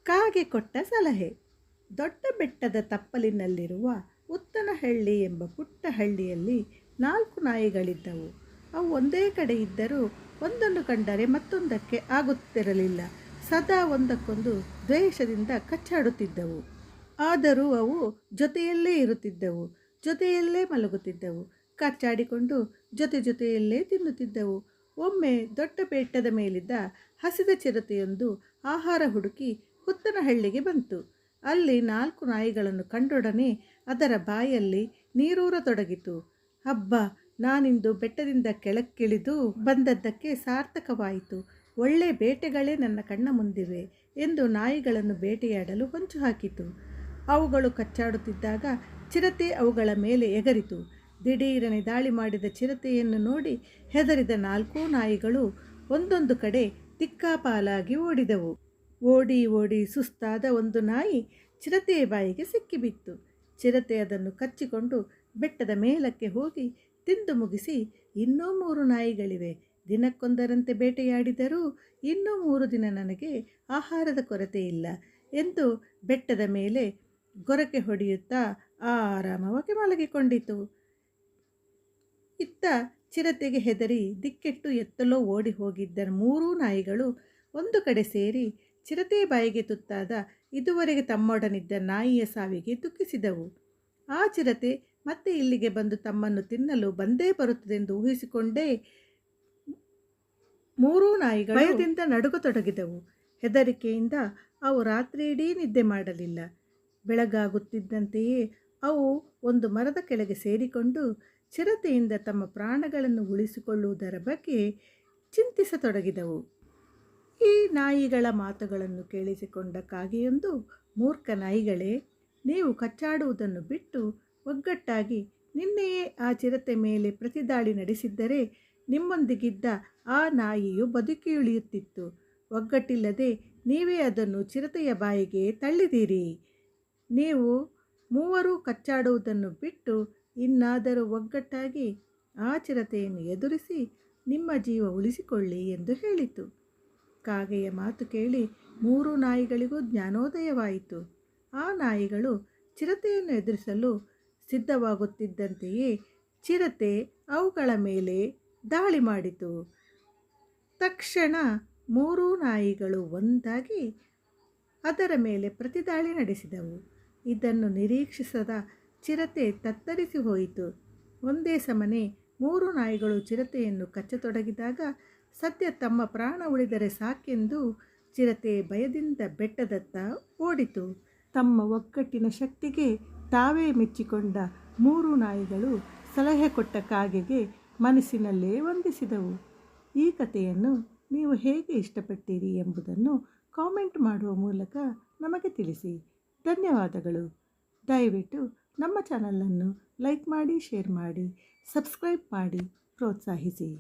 ಕಾಗೆ ಕೊಟ್ಟ ಸಲಹೆ. ದೊಡ್ಡ ಬೆಟ್ಟದ ತಪ್ಪಲಿನಲ್ಲಿರುವ ಉತ್ತನಹಳ್ಳಿ ಎಂಬ ಪುಟ್ಟ ಹಳ್ಳಿಯಲ್ಲಿ 4 ನಾಯಿಗಳಿದ್ದವು. ಅವು ಒಂದೇ ಕಡೆ ಇದ್ದರೂ ಒಂದನ್ನು ಕಂಡರೆ ಮತ್ತೊಂದಕ್ಕೆ ಆಗುತ್ತಿರಲಿಲ್ಲ. ಸದಾ ಒಂದಕ್ಕೊಂದು ದ್ವೇಷದಿಂದ ಕಚ್ಚಾಡುತ್ತಿದ್ದವು. ಆದರೂ ಅವು ಜೊತೆಯಲ್ಲೇ ಇರುತ್ತಿದ್ದವು, ಜೊತೆಯಲ್ಲೇ ಮಲಗುತ್ತಿದ್ದವು, ಕಚ್ಚಾಡಿಕೊಂಡು ಜೊತೆಯಲ್ಲೇ ತಿನ್ನುತ್ತಿದ್ದವು. ಒಮ್ಮೆ ದೊಡ್ಡ ಬೆಟ್ಟದ ಮೇಲಿದ್ದ ಹಸಿದ ಚಿರತೆಯೊಂದು ಆಹಾರ ಹುಡುಕಿ ಹುತ್ತನಹಳ್ಳಿಗೆ ಬಂತು. ಅಲ್ಲಿ 4 ನಾಯಿಗಳನ್ನು ಕಂಡೊಡನೆ ಅದರ ಬಾಯಲ್ಲಿ ನೀರೂರತೊಡಗಿತು. ಹಬ್ಬ, ನಾನಿಂದು ಬೆಟ್ಟದಿಂದ ಕೆಳಕ್ಕಿಳಿದು ಬಂದದ್ದಕ್ಕೆ ಸಾರ್ಥಕವಾಯಿತು. ಒಳ್ಳೆ ಬೇಟೆಗಳೇ ನನ್ನ ಕಣ್ಣ ಮುಂದಿವೆ ಎಂದು ನಾಯಿಗಳನ್ನು ಬೇಟೆಯಾಡಲು ಹೊಂಚು ಹಾಕಿತು. ಅವುಗಳು ಕಚ್ಚಾಡುತ್ತಿದ್ದಾಗ ಚಿರತೆ ಅವುಗಳ ಮೇಲೆ ಎಗರಿತು. ದಿಢೀರನೆ ದಾಳಿ ಮಾಡಿದ ಚಿರತೆಯನ್ನು ನೋಡಿ ಹೆದರಿದ 4 ನಾಯಿಗಳು ಒಂದೊಂದು ಕಡೆ ದಿಕ್ಕಾಪಾಲಾಗಿ ಓಡಿದವು. ಓಡಿ ಸುಸ್ತಾದ ಒಂದು ನಾಯಿ ಚಿರತೆಯ ಬಾಯಿಗೆ ಸಿಕ್ಕಿಬಿತ್ತು. ಚಿರತೆ ಅದನ್ನು ಕಚ್ಚಿಕೊಂಡು ಬೆಟ್ಟದ ಮೇಲಕ್ಕೆ ಹೋಗಿ ತಿಂದು ಮುಗಿಸಿ, ಇನ್ನೂ 3 ನಾಯಿಗಳಿವೆ, ದಿನಕ್ಕೊಂದರಂತೆ ಬೇಟೆಯಾಡಿದರೂ ಇನ್ನೂ 3 ದಿನ ನನಗೆ ಆಹಾರದ ಕೊರತೆ ಇಲ್ಲ ಎಂದು ಬೆಟ್ಟದ ಮೇಲೆ ಗೊರಕೆ ಹೊಡೆಯುತ್ತಾ ಆರಾಮವಾಗಿ ಮಲಗಿಕೊಂಡಿತು. ಇತ್ತ ಚಿರತೆಗೆ ಹೆದರಿ ದಿಕ್ಕೆಟ್ಟು ಎತ್ತಲೋ ಓಡಿ ಹೋಗಿದ್ದ 3 ನಾಯಿಗಳು ಒಂದು ಕಡೆ ಸೇರಿ ಚಿರತೆಯ ಬಾಯಿಗೆ ತುತ್ತಾದ ಇದುವರೆಗೆ ತಮ್ಮೊಡನಿದ್ದ ನಾಯಿಯ ಸಾವಿಗೆ ದುಃಖಿಸಿದವು. ಆ ಚಿರತೆ ಮತ್ತೆ ಇಲ್ಲಿಗೆ ಬಂದು ತಮ್ಮನ್ನು ತಿನ್ನಲು ಬಂದೇ ಬರುತ್ತದೆಂದು ಊಹಿಸಿಕೊಂಡೇ 3 ನಾಯಿಗಳು ಭಯದಿಂದ ನಡುಗತೊಡಗಿದವು. ಹೆದರಿಕೆಯಿಂದ ಅವು ರಾತ್ರಿಯಿಡೀ ನಿದ್ದೆ ಮಾಡಲಿಲ್ಲ. ಬೆಳಗಾಗುತ್ತಿದ್ದಂತೆಯೇ ಅವು ಒಂದು ಮರದ ಕೆಳಗೆ ಸೇರಿಕೊಂಡು ಚಿರತೆಯಿಂದ ತಮ್ಮ ಪ್ರಾಣಗಳನ್ನು ಉಳಿಸಿಕೊಳ್ಳುವುದರ ಬಗ್ಗೆ ಚಿಂತಿಸತೊಡಗಿದವು. ಈ ನಾಯಿಗಳ ಮಾತುಗಳನ್ನು ಕೇಳಿಸಿಕೊಂಡ ಕಾಗೆಯೊಂದು, ಮೂರ್ಖ ನಾಯಿಗಳೇ, ನೀವು ಕಚ್ಚಾಡುವುದನ್ನು ಬಿಟ್ಟು ಒಗ್ಗಟ್ಟಾಗಿ ನಿನ್ನೆಯೇ ಆ ಚಿರತೆ ಮೇಲೆ ಪ್ರತಿದಾಳಿ ನಡೆಸಿದ್ದರೆ ನಿಮ್ಮೊಂದಿಗಿದ್ದ ಆ ನಾಯಿಯು ಬದುಕಿಯುಳಿಯುತ್ತಿತ್ತು. ಒಗ್ಗಟ್ಟಿಲ್ಲದೆ ನೀವೇ ಅದನ್ನು ಚಿರತೆಯ ಬಾಯಿಗೆ ತಳ್ಳಿದಿರಿ. ನೀವು 3 ಕಚ್ಚಾಡುವುದನ್ನು ಬಿಟ್ಟು ಇನ್ನಾದರೂ ಒಗ್ಗಟ್ಟಾಗಿ ಆ ಚಿರತೆಯನ್ನು ಎದುರಿಸಿ ನಿಮ್ಮ ಜೀವ ಉಳಿಸಿಕೊಳ್ಳಿ ಎಂದು ಹೇಳಿತು. ಕಾಗೆಯ ಮಾತು ಕೇಳಿ 3 ನಾಯಿಗಳಿಗೂ ಜ್ಞಾನೋದಯವಾಯಿತು. ಆ ನಾಯಿಗಳು ಚಿರತೆಯನ್ನು ಎದುರಿಸಲು ಸಿದ್ಧವಾಗುತ್ತಿದ್ದಂತೆಯೇ ಚಿರತೆ ಅವುಗಳ ಮೇಲೆ ದಾಳಿ ಮಾಡಿತು. ತಕ್ಷಣ 3 ನಾಯಿಗಳು ಒಂದಾಗಿ ಅದರ ಮೇಲೆ ಪ್ರತಿದಾಳಿ ನಡೆಸಿದವು. ಇದನ್ನು ನಿರೀಕ್ಷಿಸದ ಚಿರತೆ ತತ್ತರಿಸಿ ಹೋಯಿತು. ಒಂದೇ ಸಮನೆ 3 ನಾಯಿಗಳು ಚಿರತೆಯನ್ನು ಕಚ್ಚತೊಡಗಿದಾಗ ಸದ್ಯ ತಮ್ಮ ಪ್ರಾಣ ಉಳಿದರೆ ಸಾಕೆಂದು ಚಿರತೆ ಭಯದಿಂದ ಬೆಟ್ಟದತ್ತ ಓಡಿತು. ತಮ್ಮ ಒಗ್ಗಟ್ಟಿನ ಶಕ್ತಿಗೆ ತಾವೇ ಮೆಚ್ಚಿಕೊಂಡ 3 ನಾಯಿಗಳು ಸಲಹೆ ಕೊಟ್ಟ ಕಾಗೆಗೆ ಮನಸ್ಸಿನಲ್ಲೇ ವಂದಿಸಿದವು. ಈ ಕಥೆಯನ್ನು ನೀವು ಹೇಗೆ ಇಷ್ಟಪಟ್ಟಿರಿ ಎಂಬುದನ್ನು ಕಾಮೆಂಟ್ ಮಾಡುವ ಮೂಲಕ ನಮಗೆ ತಿಳಿಸಿ. ಧನ್ಯವಾದಗಳು. ದಯವಿಟ್ಟು ನಮ್ಮ ಚಾನಲನ್ನು ಲೈಕ್ ಮಾಡಿ, ಶೇರ್ ಮಾಡಿ, ಸಬ್ಸ್ಕ್ರೈಬ್ ಮಾಡಿ ಪ್ರೋತ್ಸಾಹಿಸಿ.